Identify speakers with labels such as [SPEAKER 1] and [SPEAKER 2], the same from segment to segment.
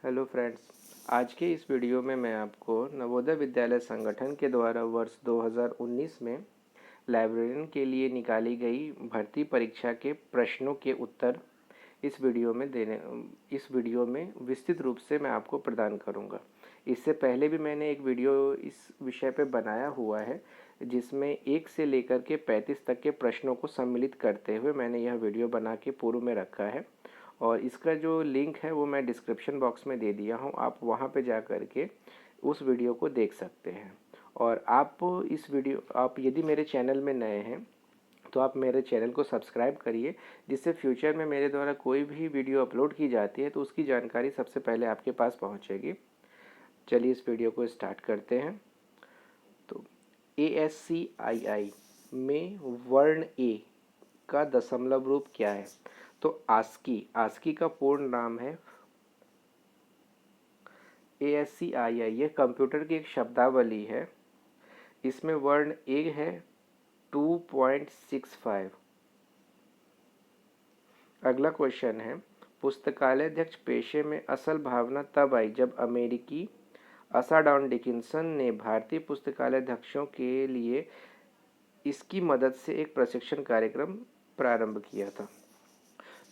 [SPEAKER 1] Hello friends, आज के इस वीडियो में मैं आपको नवोदय विद्यालय संगठन के द्वारा वर्ष 2019 में लाइब्रेरियन के लिए निकाली गई भर्ती परीक्षा के प्रश्नों के उत्तर इस वीडियो में विस्तृत रूप से मैं आपको प्रदान करूंगा। इससे पहले भी मैंने एक वीडियो इस विषय पे बनाया हुआ है जिसमें 1 से लेकर के 35 तक के प्रश्नों को सम्मिलित करते हुए मैंने यह वीडियो बना के पूर्व में रखा है और इसका जो लिंक है वो मैं डिस्क्रिप्शन बॉक्स में दे दिया हूँ। आप वहाँ पे जा कर के उस वीडियो को देख सकते हैं। और आप यदि मेरे चैनल में नए हैं तो आप मेरे चैनल को सब्सक्राइब करिए, जिससे फ्यूचर में मेरे द्वारा कोई भी वीडियो अपलोड की जाती है तो उसकी जानकारी सबसे पहले आपके पास पहुंचेगी। चलिए इस वीडियो को स्टार्ट करते हैं। तो ASCII में वर्ण ए का दशमलव रूप क्या है? तो आस्की का पूर्ण नाम है ASCII। यह कंप्यूटर की एक शब्दावली है। इसमें वर्ण ए है 2.65। अगला क्वेश्चन है, पुस्तकालय अध्यक्ष पेशे में असल भावना तब आई जब अमेरिकी असाडॉन डिकिंसन ने भारतीय पुस्तकालय अध्यक्षों के लिए इसकी मदद से एक प्रशिक्षण कार्यक्रम प्रारंभ किया था।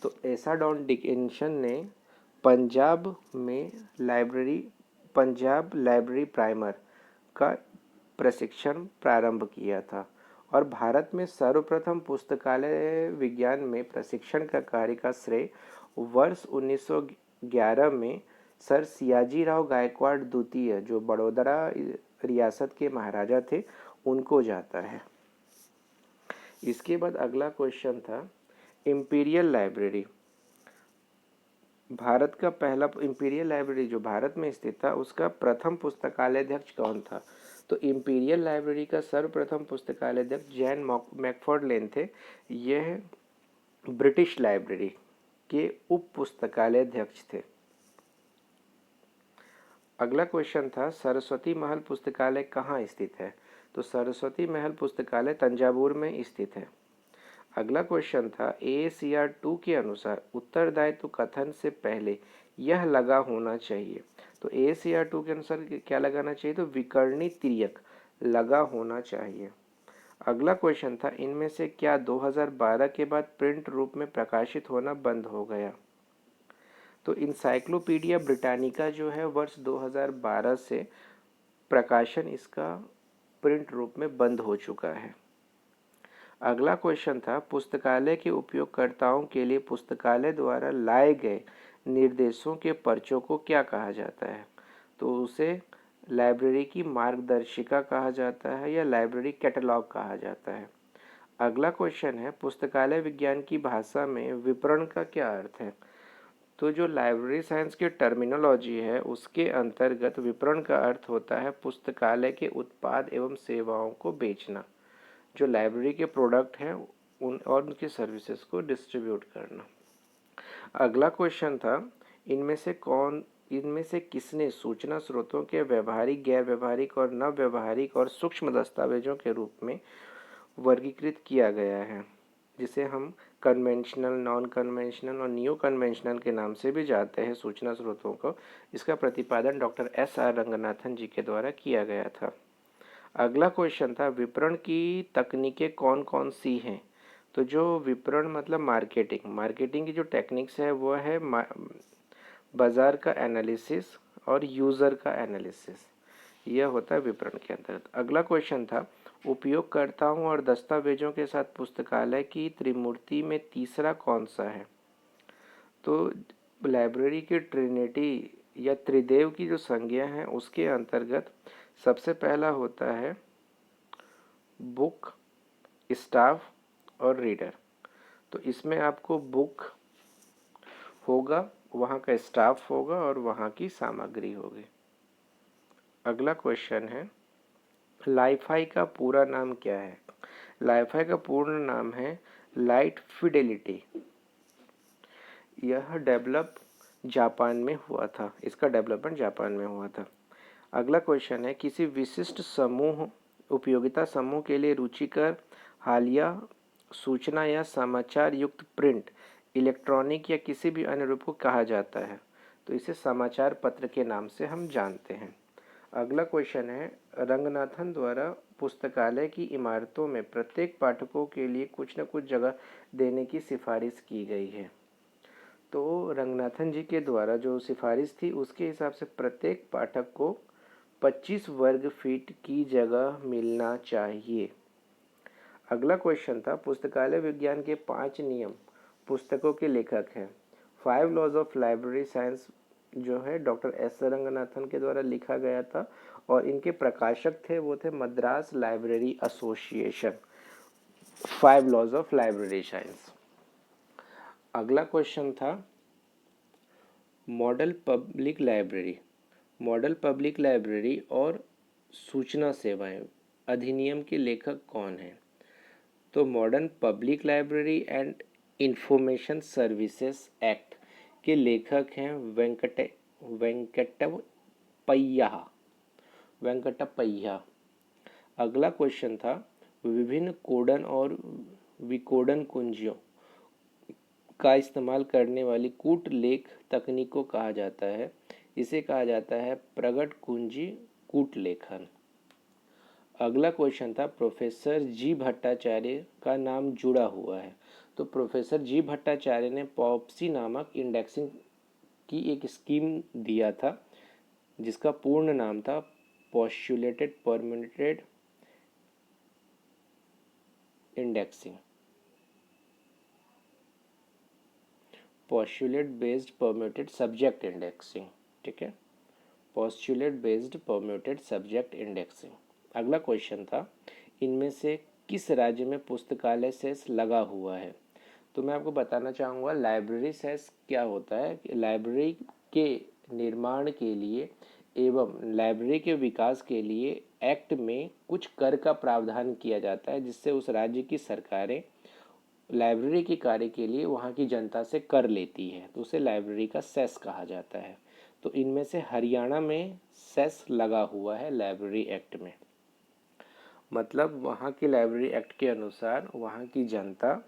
[SPEAKER 1] तो एसाडॉन डिकिंसन ने पंजाब लाइब्रेरी प्राइमर का प्रशिक्षण प्रारंभ किया था और भारत में सर्वप्रथम पुस्तकालय विज्ञान में प्रशिक्षण का कार्य का श्रेय वर्ष 1911 में सर सियाजी राव गायकवाड़ द्वितीय, जो बड़ौदा रियासत के महाराजा थे, उनको जाता है। इसके बाद अगला क्वेश्चन था, इंपीरियल लाइब्रेरी, भारत का पहला इंपीरियल लाइब्रेरी जो भारत में स्थित था उसका प्रथम पुस्तकालय अध्यक्ष कौन था? तो इंपीरियल लाइब्रेरी का सर्वप्रथम पुस्तकालय अध्यक्ष जैन मैकफर्डलेन थे। यह ब्रिटिश लाइब्रेरी के उप पुस्तकालय अध्यक्ष थे। अगला क्वेश्चन था, सरस्वती महल पुस्तकालय कहाँ स्थित है? तो सरस्वती महल पुस्तकालय तंजावुर में स्थित है। अगला क्वेश्चन था, AACR 2 के अनुसार उत्तरदायित्व कथन से पहले यह लगा होना चाहिए। तो AACR 2 के अनुसार क्या लगाना चाहिए? तो विकर्णी तिर्यक लगा होना चाहिए। अगला क्वेश्चन था, इनमें से क्या 2012 के बाद प्रिंट रूप में प्रकाशित होना बंद हो गया? तो इंसाइक्लोपीडिया ब्रिटानिका जो है वर्ष 2012 से प्रकाशन इसका प्रिंट रूप में बंद हो चुका है। अगला क्वेश्चन था, पुस्तकालय के उपयोगकर्ताओं के लिए पुस्तकालय द्वारा लाए गए निर्देशों के पर्चों को क्या कहा जाता है? तो उसे लाइब्रेरी की मार्गदर्शिका कहा जाता है या लाइब्रेरी कैटलॉग कहा जाता है। अगला क्वेश्चन है, पुस्तकालय विज्ञान की भाषा में विपणन का क्या अर्थ है? तो जो लाइब्रेरी साइंस की टर्मिनोलॉजी है उसके अंतर्गत विपणन का अर्थ होता है पुस्तकालय के उत्पाद एवं सेवाओं को बेचना, जो लाइब्रेरी के प्रोडक्ट हैं उनकी सर्विसेज को डिस्ट्रीब्यूट करना। अगला क्वेश्चन था, इनमें से किसने सूचना स्रोतों के व्यवहारिक, गैर व्यवहारिक और न व्यवहारिक और सूक्ष्म दस्तावेजों के रूप में वर्गीकृत किया गया है, जिसे हम कन्वेंशनल, नॉन कन्वेंशनल और नियो कन्वेंशनल के नाम से भी जानते हैं सूचना स्रोतों को। इसका प्रतिपादन डॉक्टर SR रंगनाथन जी के द्वारा किया गया था। अगला क्वेश्चन था, विपणन की तकनीकें कौन कौन सी हैं? तो जो विपणन मतलब मार्केटिंग की जो टेक्निक्स है वो है बाजार का एनालिसिस और यूज़र का एनालिसिस, यह होता है विपणन के अंतर्गत। अगला क्वेश्चन था, उपयोगकर्ताओं और दस्तावेजों के साथ पुस्तकालय की त्रिमूर्ति में तीसरा कौन सा है? तो लाइब्रेरी की ट्रिनिटी या त्रिदेव की जो संज्ञा है उसके अंतर्गत सबसे पहला होता है बुक, स्टाफ और रीडर। तो इसमें आपको बुक होगा, वहाँ का स्टाफ होगा और वहाँ की सामग्री होगी। अगला क्वेश्चन है, लाइफाई का पूरा नाम क्या है? लाइफाई का पूर्ण नाम है लाइट फिडेलिटी। यह डेवलप जापान में हुआ था, इसका डेवलपमेंट जापान में हुआ था। अगला क्वेश्चन है, किसी विशिष्ट समूह, उपयोगिता समूह के लिए रुचिकर हालिया सूचना या समाचार युक्त प्रिंट, इलेक्ट्रॉनिक या किसी भी अन्य रूप को कहा जाता है? तो तो इसे समाचार पत्र के नाम से हम जानते हैं। अगला क्वेश्चन है, रंगनाथन द्वारा पुस्तकालय की इमारतों में प्रत्येक पाठकों के लिए कुछ न कुछ जगह देने की सिफारिश की गई है। तो रंगनाथन जी के द्वारा जो सिफारिश थी उसके हिसाब से प्रत्येक पाठक को 25 वर्ग फीट की जगह मिलना चाहिए। अगला क्वेश्चन था, पुस्तकालय विज्ञान के 5 नियम पुस्तकों के लेखक हैं। 5 लॉज ऑफ लाइब्रेरी साइंस जो है डॉक्टर एस रंगनाथन के द्वारा लिखा गया था और इनके प्रकाशक थे वो थे Madras library association. 5 laws of library science. अगला क्वेश्चन था, model public library. Model public library और सूचना सेवाएं अधिनियम के लेखक कौन हैं? तो modern public library and information services act के लेखक हैं वेंकटप्पय्या। अगला क्वेश्चन था, विभिन्न कोडन और विकोडन कुंजियों का इस्तेमाल करने वाली कूट लेख तकनीक को कहा जाता है? इसे कहा जाता है प्रगट कुंजी कूट लेखन। अगला क्वेश्चन था, प्रोफेसर जी भट्टाचार्य का नाम जुड़ा हुआ है। तो प्रोफेसर जी भट्टाचार्य ने पॉप्सी नामक इंडेक्सिंग की एक स्कीम दिया था जिसका पूर्ण नाम था postulated permuted indexing, postulate based permuted subject indexing. ठीक है, postulate based permuted subject indexing. अगला क्वेश्चन था, इनमें से किस राज्य में पुस्तकालय सेस लगा हुआ है? तो मैं आपको बताना चाहूँगा लाइब्रेरी सेस क्या होता है। लाइब्रेरी के निर्माण के लिए एवं लाइब्रेरी के विकास के लिए एक्ट में कुछ कर का प्रावधान किया जाता है जिससे उस राज्य की सरकारें लाइब्रेरी के कार्य के लिए वहाँ की जनता से कर लेती है, तो उसे लाइब्रेरी का सेस कहा जाता है। तो इनमें से हरियाणा में सेस लगा हुआ है लाइब्रेरी एक्ट में, मतलब वहाँ की लाइब्रेरी एक्ट के अनुसार वहाँ की जनता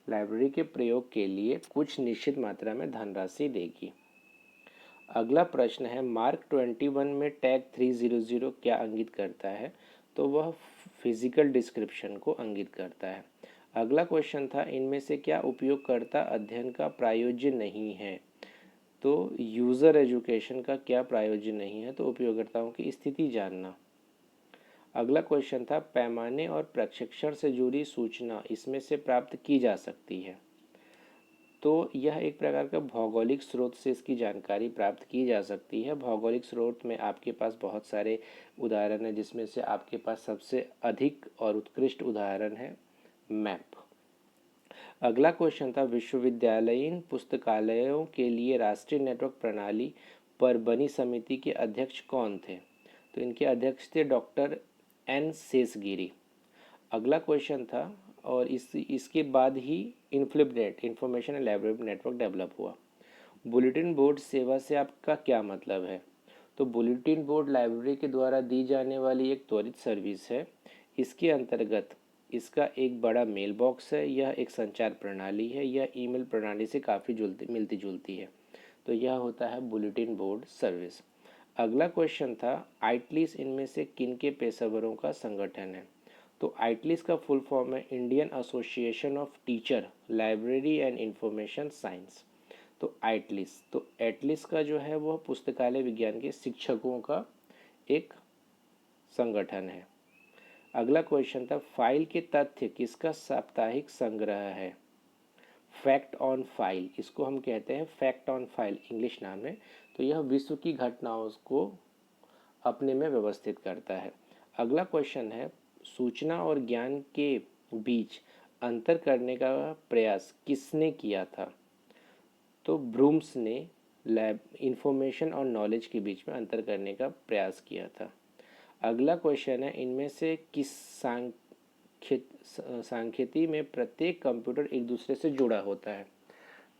[SPEAKER 1] लाइब्रेरी के प्रयोग के लिए कुछ निश्चित मात्रा में धनराशि देगी। अगला प्रश्न है, मार्क 21 में टैग 300 क्या इंगित करता है? तो वह फिजिकल डिस्क्रिप्शन को इंगित करता है। अगला क्वेश्चन था, इनमें से क्या उपयोगकर्ता अध्ययन का प्रायोज्य नहीं है? तो यूज़र एजुकेशन का क्या प्रायोज्य नहीं है? तो उपयोगकर्ताओं की स्थिति जानना। अगला क्वेश्चन था, पैमाने और प्रशिक्षण से जुड़ी सूचना इसमें से प्राप्त की जा सकती है? तो यह एक प्रकार का भौगोलिक स्रोत से इसकी जानकारी प्राप्त की जा सकती है। भौगोलिक स्रोत में आपके पास बहुत सारे उदाहरण हैं जिसमें से आपके पास सबसे अधिक और उत्कृष्ट उदाहरण है मैप। अगला क्वेश्चन था, विश्वविद्यालयीन पुस्तकालयों के लिए राष्ट्रीय नेटवर्क प्रणाली पर बनी समिति के अध्यक्ष कौन थे? तो इनके अध्यक्ष थे डॉक्टर एन शेषगिरी। अगला क्वेश्चन था, और इसके बाद ही INFLIBNET information and library network develop हुआ। बुलेटिन बोर्ड सेवा से आपका क्या मतलब है? तो बुलेटिन बोर्ड लाइब्रेरी के द्वारा दी जाने वाली एक त्वरित सर्विस है। इसके अंतर्गत इसका एक बड़ा मेल बॉक्स है, यह एक संचार प्रणाली है, यह ईमेल प्रणाली से काफ़ी मिलती जुलती है। तो यह होता है बुलेटिन बोर्ड सर्विस। अगला क्वेश्चन था, आइटलीस इनमें से किन के पेशेवरों का संगठन है? तो आइटलीस का फुल फॉर्म है Indian association of teacher library and information science. तो आइटलीस, तो एटलीस का जो है वह पुस्तकालय विज्ञान के शिक्षकों का एक संगठन है। अगला क्वेश्चन था, फाइल के तथ्य किसका साप्ताहिक संग्रह है? फैक्ट ऑन फाइल, इसको हम कहते हैं फैक्ट ऑन फाइल, इंग्लिश नाम है। तो यह विश्व की घटनाओं को अपने में व्यवस्थित करता है। अगला क्वेश्चन है, सूचना और ज्ञान के बीच अंतर करने का प्रयास किसने किया था? तो ब्रूम्स ने इंफॉर्मेशन और नॉलेज के बीच में अंतर करने का प्रयास किया था। अगला क्वेश्चन है, इनमें से किस सांख्यिकी में प्रत्येक कंप्यूटर एक दूसरे से जुड़ा होता है?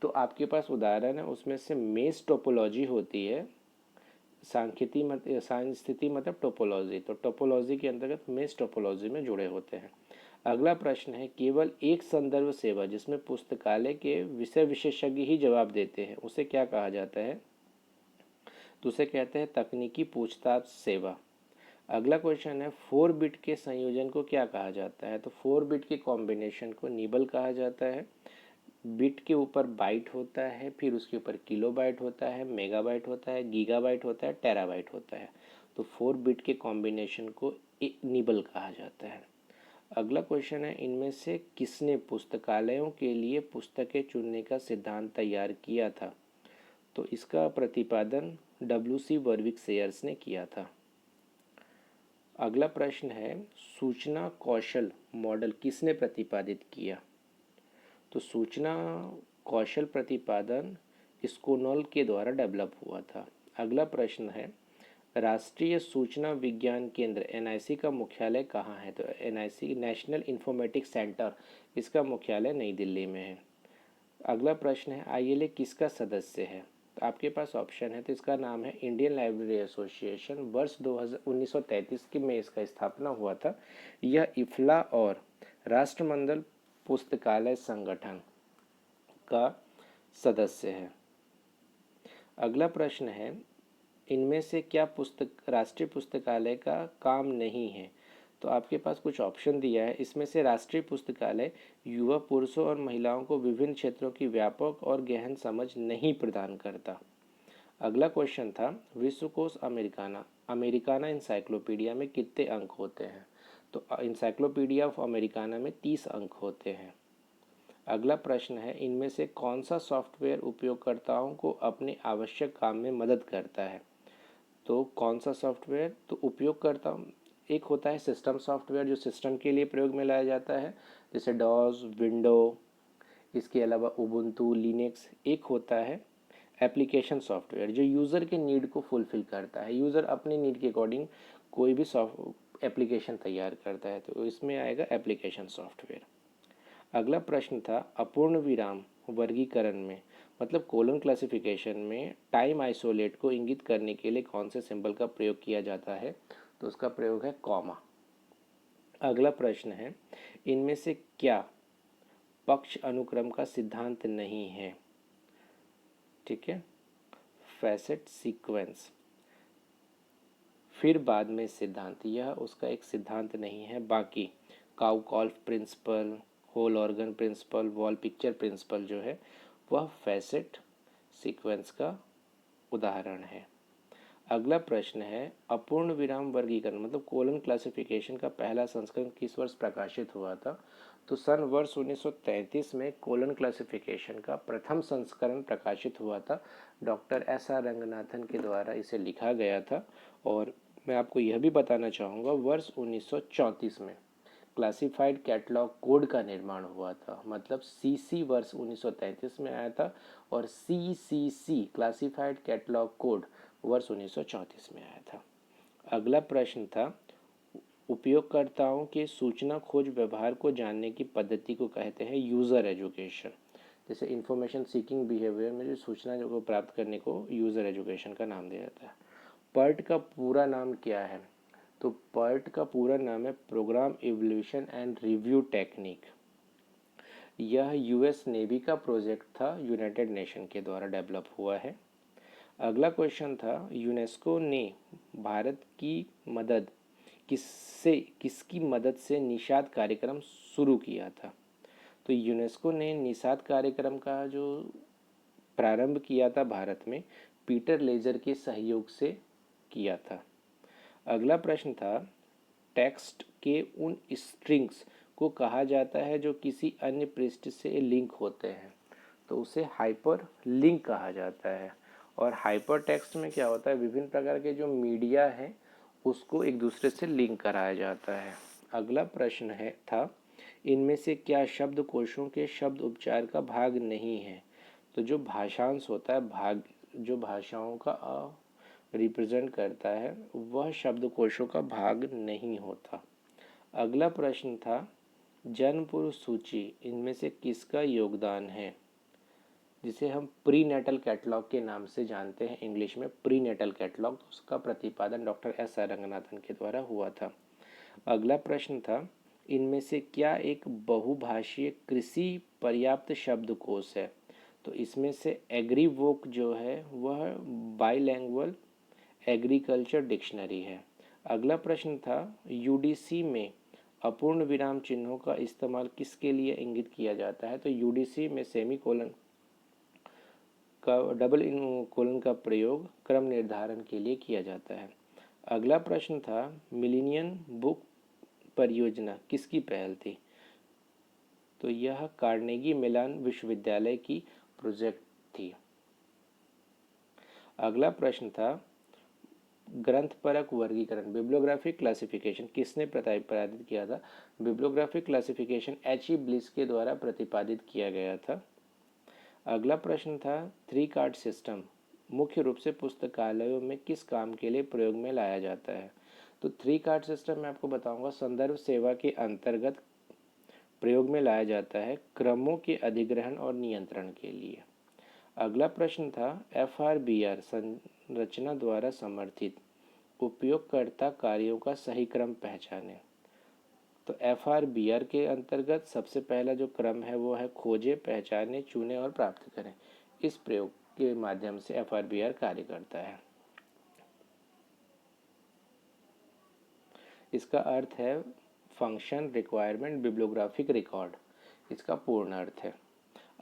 [SPEAKER 1] तो आपके पास उदाहरण है, उसमें से मेश टोपोलॉजी होती है। सांख्यिकी मतलब टोपोलॉजी, तो टोपोलॉजी के अंतर्गत मेश टोपोलॉजी में जुड़े होते हैं। अगला प्रश्न है, केवल एक संदर्भ सेवा जिसमें पुस्तकालय के विषय विशेषज्ञ ही जवाब देते हैं उसे क्या कहा जाता है? तो उसे कहते हैं तकनीकी पूछताछ सेवा। अगला क्वेश्चन है 4 बिट के संयोजन को क्या कहा जाता है? तो 4 बिट के कॉम्बिनेशन को निबल कहा जाता है। बिट के ऊपर बाइट होता है, फिर उसके ऊपर किलोबाइट होता है, मेगाबाइट होता है, गीगाबाइट होता है, टेराबाइट होता है। तो 4 बिट के कॉम्बिनेशन को निबल कहा जाता है। अगला क्वेश्चन है इनमें से किसने पुस्तकालयों के लिए पुस्तकें चुनने का सिद्धांत तैयार किया था? तो इसका प्रतिपादन W.C. वर्विक सेयर्स ने किया था। अगला प्रश्न है सूचना कौशल मॉडल किसने प्रतिपादित किया? तो सूचना कौशल प्रतिपादन स्कोनॉल के द्वारा डेवलप हुआ था। अगला प्रश्न है राष्ट्रीय सूचना विज्ञान केंद्र NIC का मुख्यालय कहाँ है? तो NIC नेशनल इंफॉर्मेटिक्स सेंटर, इसका मुख्यालय नई दिल्ली में है। अगला प्रश्न है ILA किसका सदस्य है? तो आपके पास ऑप्शन है, तो इसका नाम है इंडियन लाइब्रेरी एसोसिएशन। वर्ष 1933 में इसका स्थापना हुआ था। यह इफ्ला और राष्ट्रमंडल पुस्तकालय संगठन का सदस्य है। अगला प्रश्न है इनमें से क्या पुस्तक राष्ट्रीय पुस्तकालय का काम नहीं है? तो आपके पास कुछ ऑप्शन दिया है। इसमें से राष्ट्रीय पुस्तकालय युवा पुरुषों और महिलाओं को विभिन्न क्षेत्रों की व्यापक और गहन समझ नहीं प्रदान करता। अगला क्वेश्चन था विश्वकोश अमेरिकाना इंसाइक्लोपीडिया में कितने अंक होते हैं? तो इंसाइक्लोपीडिया ऑफ अमेरिकाना में 30 अंक होते हैं। अगला प्रश्न है इनमें से कौन सा सॉफ्टवेयर उपयोगकर्ताओं को अपने आवश्यक काम में मदद करता है? तो कौन सा सॉफ्टवेयर? तो उपयोगकर्ता एक होता है सिस्टम सॉफ्टवेयर जो सिस्टम के लिए प्रयोग में लाया जाता है, जैसे डॉस, विंडो, इसके अलावा उबुंटू, लिनक्स। एक होता है एप्लीकेशन सॉफ्टवेयर जो यूज़र के नीड को फुलफिल करता है। यूज़र अपने नीड के अकॉर्डिंग कोई भी एप्लीकेशन तैयार करता है, तो इसमें आएगा एप्लीकेशन सॉफ्टवेयर। अगला प्रश्न था अपूर्ण विराम वर्गीकरण में मतलब कोलन क्लासिफिकेशन में टाइम आइसोलेट को इंगित करने के लिए कौन से सिंबल का प्रयोग किया जाता है? तो उसका प्रयोग है कॉमा। अगला प्रश्न है इनमें से क्या पक्ष अनुक्रम का सिद्धांत नहीं है? ठीक है, फैसेट सीक्वेंस, फिर बाद में सिद्धांत, यह उसका एक सिद्धांत नहीं है। बाकी cow calf principle, whole organ principle, wall picture principle जो है वह फैसेट सीक्वेंस का उदाहरण है। अगला प्रश्न है अपूर्ण विराम वर्गीकरण मतलब कोलन क्लासिफिकेशन का पहला संस्करण किस वर्ष प्रकाशित हुआ था? तो सन वर्ष 1933 में कोलन क्लासिफिकेशन का प्रथम संस्करण प्रकाशित हुआ था। डॉक्टर SR रंगनाथन के द्वारा इसे लिखा गया था। और मैं आपको यह भी बताना चाहूँगा वर्ष 1934 में क्लासिफाइड कैटलॉग कोड का निर्माण हुआ था। मतलब CC वर्ष 1933 में आया था और CCC क्लासिफाइड कैटलॉग कोड वर्ष 1934 में आया था। अगला प्रश्न था उपयोगकर्ताओं के सूचना खोज व्यवहार को जानने की पद्धति को कहते हैं यूज़र एजुकेशन। जैसे इंफॉर्मेशन सीकिंग बिहेवियर में जो सूचना को प्राप्त करने को यूज़र एजुकेशन का नाम दिया जाता है। PERT का पूरा नाम क्या है? तो PERT का पूरा नाम है program evolution and review technique. यह US नेवी का प्रोजेक्ट था, यूनाइटेड नेशन के द्वारा डेवलप हुआ है। अगला क्वेश्चन था यूनेस्को ने भारत की मदद किसकी मदद से निषाद कार्यक्रम शुरू किया था? तो यूनेस्को ने निषाद कार्यक्रम का जो प्रारंभ किया था भारत में पीटर लेजर के सहयोग से किया था। अगला प्रश्न था टेक्स्ट के उन स्ट्रिंग्स को कहा जाता है जो किसी अन्य पृष्ठ से लिंक होते हैं। तो उसे हाइपर लिंक कहा जाता है। और हाइपर टेक्स्ट में क्या होता है विभिन्न प्रकार के जो मीडिया है उसको एक दूसरे से लिंक कराया जाता है। अगला प्रश्न है था इनमें से क्या शब्दकोशों के शब्द उपचार का भाग नहीं है? तो जो भाषांश होता है भाग जो भाषाओं का रिप्रेजेंट करता है वह शब्दकोशों का भाग नहीं होता। अगला प्रश्न था जन्म पूर्व सूची इनमें से किसका योगदान है? जिसे हम प्री नेटल कैटलॉग के नाम से जानते हैं इंग्लिश में प्री नेटल कैटलॉग, उसका प्रतिपादन डॉक्टर SR रंगनाथन के द्वारा हुआ था। अगला प्रश्न था इनमें से क्या एक बहुभाषीय कृषि पर्याप्त शब्दकोश है? तो इसमें से एग्रीवोक जो है वह बाइलैंग्वेज एग्रीकल्चर डिक्शनरी है। अगला प्रश्न था यूडीसी में अपूर्ण विराम चिन्हों का इस्तेमाल किसके लिए इंगित किया जाता है? तो यूडीसी में सेमी कोलन का डबल कोलन का प्रयोग क्रम निर्धारण के लिए किया जाता है। अगला प्रश्न था मिलेनियम बुक परियोजना किसकी पहल थी? तो यह कार्नेगी मेलन विश्वविद्यालय की प्रोजेक्ट थी। अगला प्रश्न था ग्रंथपरक वर्गीकरण बिब्लियोग्राफिक क्लासिफिकेशन किसने प्रतिपादित किया था? Bibliographic classification एच.ई. ब्लिस के द्वारा प्रतिपादित किया गया था। अगला प्रश्न था 3 कार्ड सिस्टम मुख्य रूप से पुस्तकालयों में किस काम के लिए प्रयोग में लाया जाता है? तो 3 कार्ड सिस्टम मैं आपको बताऊंगा संदर्भ सेवा के अंतर्गत प्रयोग में लाया जाता है क्रमों के अधिग्रहण और नियंत्रण के लिए। अगला प्रश्न था FRBR संरचना द्वारा समर्थित उपयोगकर्ता कार्यों का सही क्रम पहचाने। तो FRBR के अंतर्गत सबसे पहला जो क्रम है वो है खोजे, पहचाने, चुने और प्राप्त करें। इस प्रयोग के माध्यम से FRBR कार्य करता है। इसका अर्थ है फंक्शन रिक्वायरमेंट बिब्लियोग्राफिक रिकॉर्ड, इसका पूर्ण अर्थ है।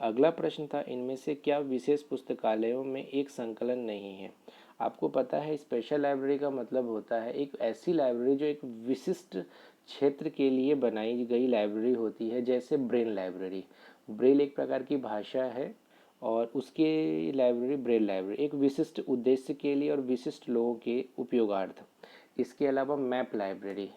[SPEAKER 1] अगला प्रश्न था इनमें से क्या विशेष पुस्तकालयों में एक संकलन नहीं है? आपको पता है स्पेशल लाइब्रेरी का मतलब होता है एक ऐसी लाइब्रेरी जो एक विशिष्ट क्षेत्र के लिए बनाई गई लाइब्रेरी होती है, जैसे ब्रेल लाइब्रेरी। ब्रेल एक प्रकार की भाषा है और उसके लाइब्रेरी ब्रेल लाइब्रेरी एक विशिष्ट उद्देश्य के लिए और विशिष्ट लोगों के उपयोगार्थ। इसके अलावा मैप लाइब्रेरी,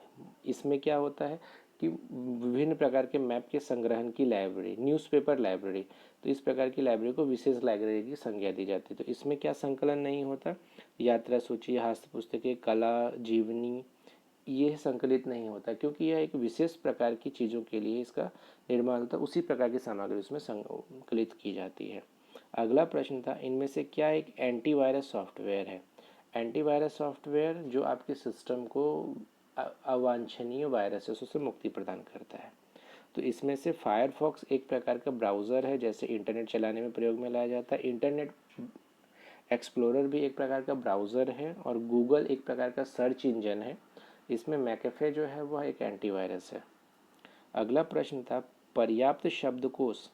[SPEAKER 1] इसमें क्या होता है कि विभिन्न प्रकार के मैप के संग्रहण की लाइब्रेरी। न्यूज़पेपर लाइब्रेरी, तो इस प्रकार की लाइब्रेरी को विशेष लाइब्रेरी की संज्ञा दी जाती है। तो इसमें क्या संकलन नहीं होता? यात्रा सूची, हस्त पुस्तकें, कला जीवनी, ये संकलित नहीं होता क्योंकि यह एक विशेष प्रकार की चीज़ों के लिए इसका निर्माण होता है, उसी प्रकार की सामग्री उसमें संकलित की जाती है। अगला प्रश्न था इनमें से क्या एक एंटीवायरस सॉफ्टवेयर है? एंटीवायरस सॉफ्टवेयर जो आपके सिस्टम को अवांछनीय वायरसेस से मुक्ति प्रदान करता है। तो इसमें से फायरफॉक्स एक प्रकार का ब्राउज़र है, जैसे इंटरनेट चलाने में प्रयोग में लाया जाता है। इंटरनेट एक्सप्लोरर भी एक प्रकार का ब्राउज़र है और गूगल एक प्रकार का सर्च इंजन है। इसमें मैकेफे जो है वह एक एंटीवायरस है। अगला प्रश्न था पर्याप्त शब्दकोश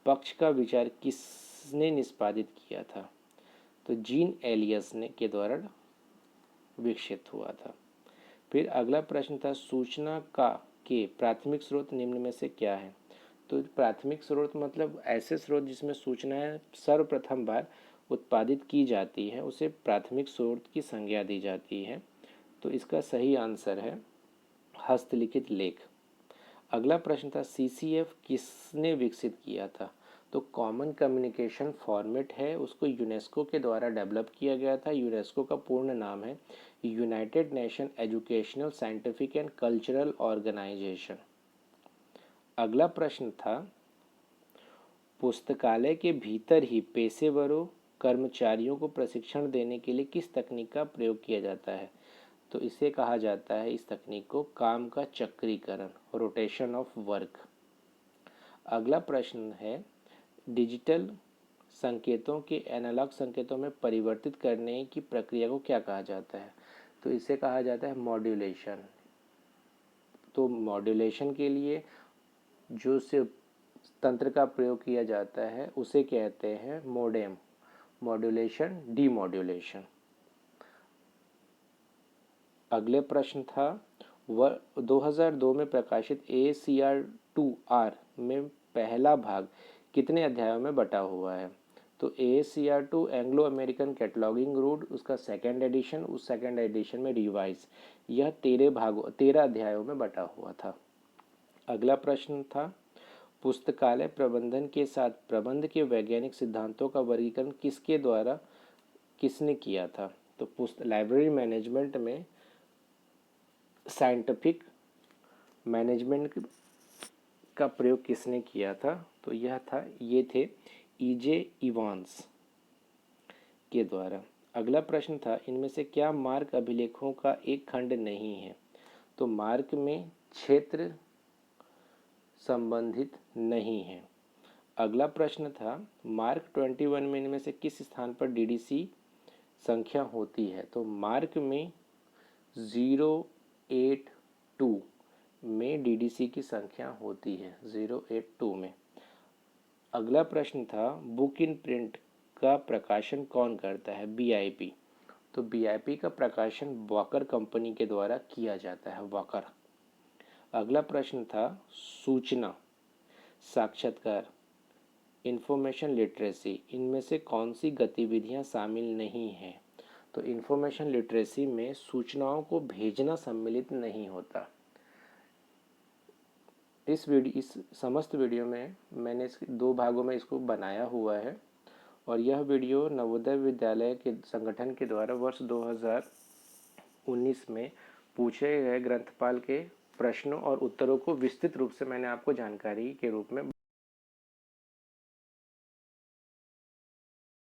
[SPEAKER 1] पक्ष का विचार किसने निष्पादित किया था? तो जीन एलियस ने के द्वारा विकसित हुआ था। फिर अगला प्रश्न था सूचना का के प्राथमिक स्रोत निम्न में से क्या है? तो प्राथमिक स्रोत मतलब ऐसे स्रोत जिसमें सूचनाएं सर्वप्रथम बार उत्पादित की जाती है उसे प्राथमिक स्रोत की संज्ञा दी जाती है। तो इसका सही आंसर है हस्तलिखित लेख। अगला प्रश्न था CCF किसने विकसित किया था? तो कॉमन कम्युनिकेशन फॉर्मेट है, उसको यूनेस्को के द्वारा डेवलप किया गया था। यूनेस्को का पूर्ण नाम है United Nation educational scientific and cultural organisation. अगला प्रश्न था पुस्तकालय के भीतर ही पेशेवरों कर्मचारियों को प्रशिक्षण देने के लिए किस तकनीक का प्रयोग किया जाता है? तो इसे कहा जाता है इस तकनीक को काम का चक्रीकरण, रोटेशन ऑफ वर्क। अगला प्रश्न है डिजिटल संकेतों के एनालॉग संकेतों में परिवर्तित करने की प्रक्रिया को क्या कहा जाता है? तो इसे कहा जाता है मॉड्यूलेशन। तो मॉड्यूलेशन के लिए जो से तंत्र का प्रयोग किया जाता है उसे कहते हैं मोडेम, मॉड्यूलेशन, डीमॉड्यूलेशन। अगले प्रश्न था 2002 में प्रकाशित AACR2R में पहला भाग कितने अध्यायों में बटा हुआ है? तो AACR2 Anglo American cataloguing rule, उसका सेकेंड एडिशन, उस सेकेंड एडिशन में रिवाइज, यह 13 अध्यायों में बटा हुआ था। अगला प्रश्न था पुस्तकालय प्रबंधन के साथ प्रबंध के वैज्ञानिक सिद्धांतों का वर्गीकरण किसने किया था? तो लाइब्रेरी मैनेजमेंट में साइंटिफिक मैनेजमेंट का प्रयोग किसने किया था? तो ये थे E.J. इवांस के द्वारा। अगला प्रश्न था इनमें से क्या मार्क अभिलेखों का एक खंड नहीं है? तो मार्क में क्षेत्र संबंधित नहीं है। अगला प्रश्न था मार्क 21 में इनमें से किस स्थान पर DDC संख्या होती है। तो मार्क में 082 में डीडीसी की संख्या होती है, 082 में। अगला प्रश्न था बुक इन प्रिंट का प्रकाशन कौन करता है? बीआईपी। तो बीआईपी का प्रकाशन वॉकर कंपनी के द्वारा किया जाता है, वॉकर। अगला प्रश्न था सूचना, साक्षात्कार, इंफॉर्मेशन लिटरेसी, इनमें से कौन सी गतिविधियां शामिल नहीं हैं? तो इंफॉर्मेशन लिटरेसी में सूचनाओं को भेजना सम्मिलित नहीं होता। इस समस्त वीडियो में मैंने इस 2 भागों में इसको बनाया हुआ है और यह वीडियो नवोदय विद्यालय के संगठन के द्वारा वर्ष 2019 में पूछे गए ग्रंथपाल के प्रश्नों और उत्तरों को विस्तृत रूप से मैंने आपको जानकारी के रूप में